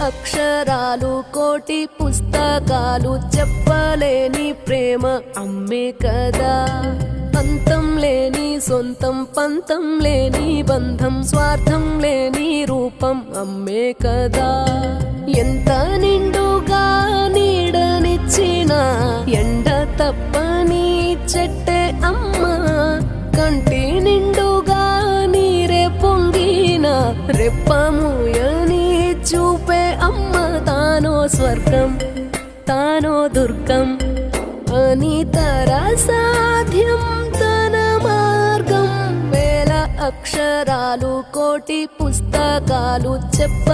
అక్షరాలు కోటి పుస్తకాలు చెప్పలేని ప్రేమ అమ్మే కదా. అంతం లేని సొంతం పంతం లేని బంధం స్వార్థం లేని రూపం అమ్మే కదా. ఎంత నిండుగా నీడనిచ్చిన ఎండ తప్పని చెట్టే అమ్మ. కంటి నిండుగా నీరే పొంగిన రెప్పముయని చూపే అమ్మ. తానో స్వర్గం తానో దుర్గం అని సాధ్యం తన మార్గం. వేల అక్షరాలు కోటి పుస్తకాలు చెప్ప